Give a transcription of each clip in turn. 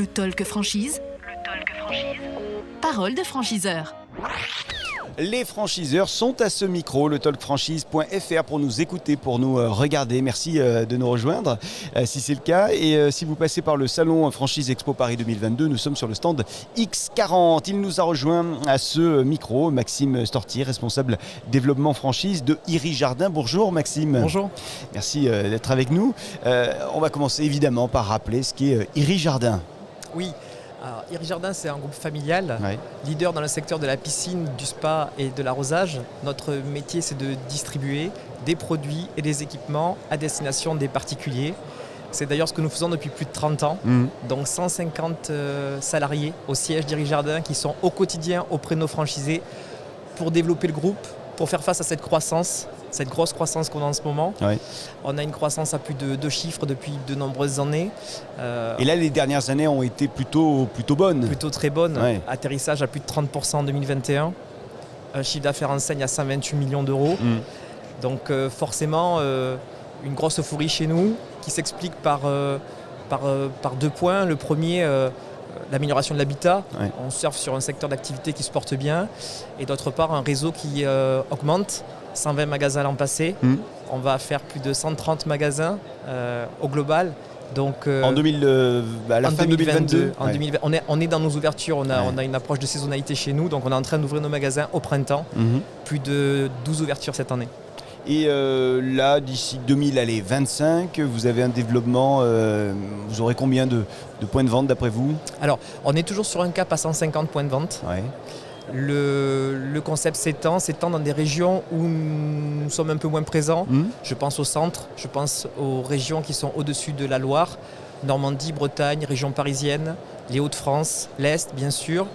Le Talk Franchise. Parole de franchiseur. Les franchiseurs sont à ce micro, le talkfranchise.fr, pour nous écouter, pour nous regarder. Merci de nous rejoindre si c'est le cas. Et si vous passez par le salon Franchise Expo Paris 2022, nous sommes sur le stand X40. Il nous a rejoint à ce micro, Maxime Stortier, responsable développement franchise de Iris Jardin. Bonjour Maxime. Bonjour. Merci d'être avec nous. On va commencer évidemment par rappeler ce qu'est Iris Jardin. Oui. Alors, Iris Jardin, c'est un groupe familial, Ouais. leader dans le secteur de la piscine, du spa et de l'arrosage. Notre métier, c'est de distribuer des produits et des équipements à destination des particuliers. C'est d'ailleurs ce que nous faisons depuis plus de 30 ans. Donc 150 salariés au siège d'Iris Jardin qui sont au quotidien auprès de nos franchisés pour développer le groupe, pour faire face à cette croissance, cette grosse croissance qu'on a en ce moment. Ouais. On a une croissance à plus de 2 chiffres depuis de nombreuses années. Et là, les dernières années ont été plutôt bonnes. Plutôt très bonne. Ouais. Atterrissage à plus de 30% en 2021. Un chiffre d'affaires enseigne à 128 millions d'euros. Donc forcément, une grosse euphorie chez nous qui s'explique par 2 points. Le premier, l'amélioration de l'habitat. Ouais. On surfe sur un secteur d'activité qui se porte bien. Et d'autre part, un réseau qui augmente. 120 magasins l'an passé. On va faire plus de 130 magasins au global. Donc, À la fin 2022. En Ouais. 2020, on est dans nos ouvertures, on a une approche de saisonnalité chez nous, donc on est en train d'ouvrir nos magasins au printemps. Plus de 12 ouvertures cette année. Et là, d'ici 2025, vous avez un développement, vous aurez combien de points de vente d'après vous ? Alors, on est toujours sur un cap à 150 points de vente. Ouais. Le concept s'étend dans des régions où nous sommes un peu moins présents. Je pense au centre, je pense aux régions qui sont au-dessus de la Loire, Normandie, Bretagne, région parisienne, les Hauts-de-France, l'Est bien sûr.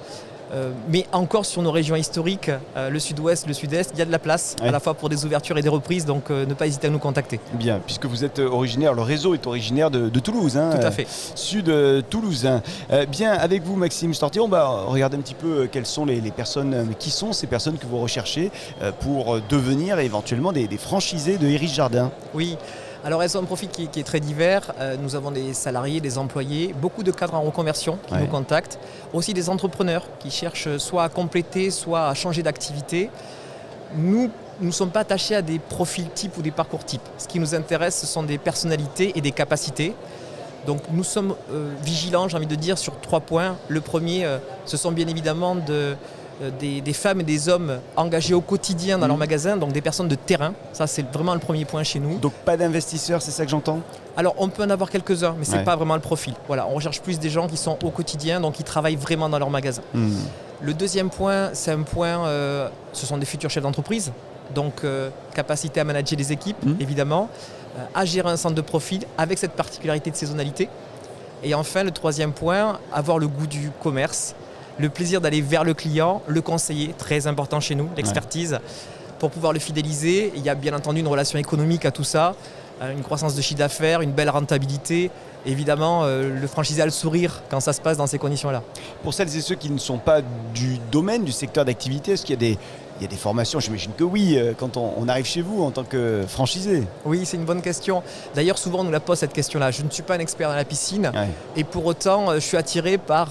Mais encore sur nos régions historiques, le sud-ouest, le sud-est, il y a de la place Ouais. à la fois pour des ouvertures et des reprises, donc ne pas hésiter à nous contacter. Bien, puisque vous êtes originaire, le réseau est originaire de Toulouse. Hein, Tout à fait. Sud toulousain. Bien, avec vous Maxime Stortier, on va regarder un petit peu quelles sont les personnes, qui sont ces personnes que vous recherchez pour devenir éventuellement des franchisés de Iris Jardin. Oui. Alors elles ont un profil qui est très divers. Nous avons des salariés, des employés, beaucoup de cadres en reconversion qui Ouais. nous contactent. Aussi des entrepreneurs qui cherchent soit à compléter, soit à changer d'activité. Nous ne sommes pas attachés à des profils types ou des parcours types. Ce qui nous intéresse, ce sont des personnalités et des capacités. Donc nous sommes vigilants, j'ai envie de dire, sur 3 points. Le premier, ce sont bien évidemment des femmes et des hommes engagés au quotidien dans leur magasin, donc des personnes de terrain. Ça, c'est vraiment le premier point chez nous. Donc pas d'investisseurs, c'est ça que j'entends ? Alors, on peut en avoir quelques-uns, mais ce n'est Ouais. pas vraiment le profil. Voilà, on recherche plus des gens qui sont au quotidien, donc qui travaillent vraiment dans leur magasin. Le deuxième point, c'est un point, ce sont des futurs chefs d'entreprise, donc capacité à manager des équipes, évidemment, à gérer un centre de profil avec cette particularité de saisonnalité. Et enfin, le troisième point, avoir le goût du commerce, le plaisir d'aller vers le client, le conseiller, très important chez nous, l'expertise, pour pouvoir le fidéliser. Il y a bien entendu une relation économique à tout ça, une croissance de chiffre d'affaires, une belle rentabilité. Évidemment, le franchisé a le sourire quand ça se passe dans ces conditions-là. Pour celles et ceux qui ne sont pas du domaine, du secteur d'activité, est-ce qu'il y a des formations ? J'imagine que oui, quand on arrive chez vous en tant que franchisé. Oui, c'est une bonne question. D'ailleurs, souvent on nous la pose cette question-là. Je ne suis pas un expert dans la piscine Ouais. et pour autant, je suis attiré par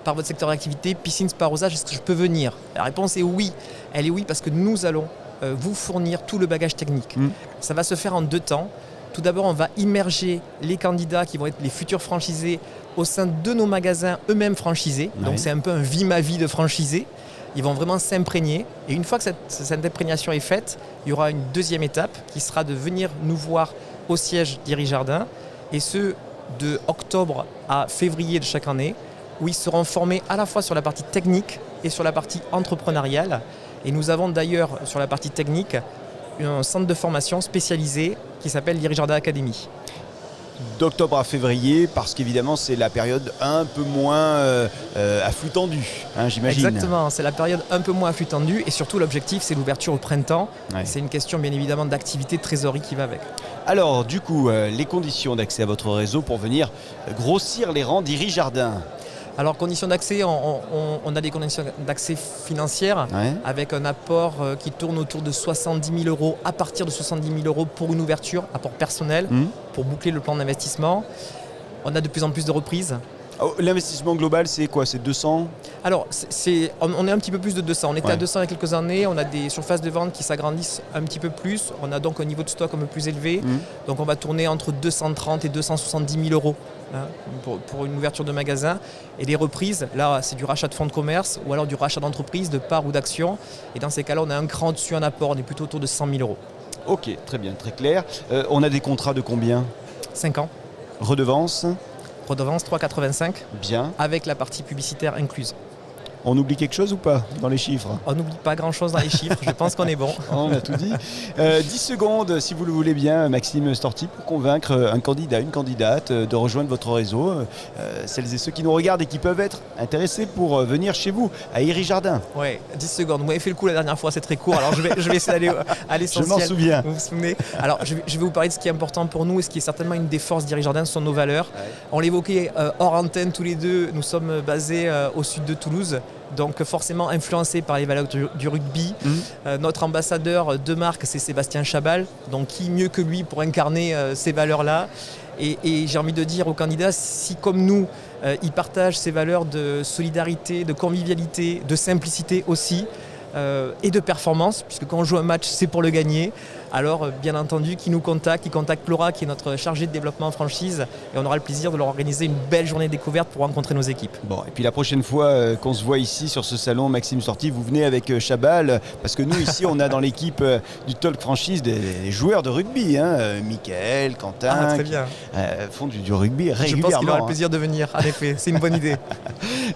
votre secteur d'activité, piscine, spa, arrosage. Est-ce que je peux venir ? La réponse est oui. Elle est oui parce que nous allons vous fournir tout le bagage technique. Ça va se faire en 2 temps. Tout d'abord, on va immerger les candidats qui vont être les futurs franchisés au sein de nos magasins eux-mêmes franchisés. Ouais. Donc c'est un peu un vie-ma-vie de franchisé. Ils vont vraiment s'imprégner. Et une fois que cette imprégnation est faite, il y aura une deuxième étape qui sera de venir nous voir au siège d'Iris Jardin. Et ce, de octobre à février de chaque année, où ils seront formés à la fois sur la partie technique et sur la partie entrepreneuriale. Et nous avons d'ailleurs sur la partie technique un centre de formation spécialisé qui s'appelle l'Iris Jardin Academy. D'octobre à février, parce qu'évidemment c'est la période un peu moins à flux tendu, hein, j'imagine. Exactement, c'est la période un peu moins à flux tendu et surtout l'objectif c'est l'ouverture au printemps. Ouais. C'est une question bien évidemment d'activité, de trésorerie qui va avec. Alors du coup, les conditions d'accès à votre réseau pour venir grossir les rangs d'Iris Jardin. Alors, conditions d'accès, on a des conditions d'accès financières Ouais. avec un apport qui tourne autour de 70 000 euros, à partir de 70 000 euros pour une ouverture, apport personnel, pour boucler le plan d'investissement. On a de plus en plus de reprises. Oh, l'investissement global, c'est quoi? C'est 200? Alors, on est un petit peu plus de 200. On était Ouais. à 200 il y a quelques années. On a des surfaces de vente qui s'agrandissent un petit peu plus. On a donc un niveau de stock un peu plus élevé. Donc, on va tourner entre 230 et 270 000 euros hein, pour une ouverture de magasin. Et les reprises, là, c'est du rachat de fonds de commerce ou alors du rachat d'entreprise, de parts ou d'actions. Et dans ces cas-là, on a un cran dessus en apport. On est plutôt autour de 100 000 euros. Ok, très bien, très clair. On a des contrats de combien? 5 ans. Redevance? Redevance 3,85 Bien. avec la partie publicitaire incluse. On oublie quelque chose ou pas dans les chiffres? On n'oublie pas grand-chose dans les chiffres. Je pense qu'on est bon. On a tout dit. 10 secondes, si vous le voulez bien, Maxime Storti, pour convaincre un candidat, une candidate de rejoindre votre réseau. Celles et ceux qui nous regardent et qui peuvent être intéressés pour venir chez vous, à Iri-Jardin. Ouais, 10 secondes. Vous m'avez fait le coup la dernière fois, c'est très court. Alors je vais essayer d'aller à l'essentiel. Je m'en souviens. Vous vous souvenez? Alors je vais vous parler de ce qui est important pour nous et ce qui est certainement une des forces d'Iri-Jardin, ce sont nos valeurs. Ouais. On l'évoquait hors antenne tous les deux. Nous sommes basés au sud de Toulouse. Donc forcément influencé par les valeurs du rugby. Notre ambassadeur de marque, c'est Sébastien Chabal. Donc qui mieux que lui pour incarner ces valeurs-là. Et j'ai envie de dire aux candidats, si comme nous, ils partagent ces valeurs de solidarité, de convivialité, de simplicité aussi, et de performance, puisque quand on joue un match, c'est pour le gagner. Alors, bien entendu, qui nous contacte, qui contacte Laura, qui est notre chargée de développement en franchise, et on aura le plaisir de leur organiser une belle journée de découverte pour rencontrer nos équipes. Bon, et puis la prochaine fois qu'on se voit ici sur ce salon, Maxime Storti, vous venez avec Chabal, parce que nous ici, on a dans l'équipe du Talk Franchise des joueurs de rugby, hein, Mickaël, Quentin, Très bien. font du rugby Je régulièrement. pense qu'il aura le hein. plaisir de venir, en effet, c'est une bonne idée.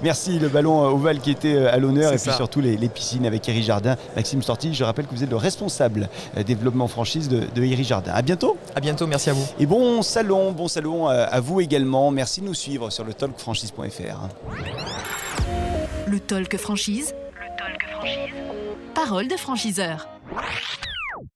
Merci, le ballon ovale qui était à l'honneur, C'est et puis ça. surtout les piscines avec Iri-Jardin. Maxime Storti, je rappelle que vous êtes le responsable développement franchise de Iri-Jardin. À bientôt. À bientôt, merci à vous. Et bon salon à vous également. Merci de nous suivre sur le talkfranchise.fr. Le Talk Franchise. Parole de franchiseur.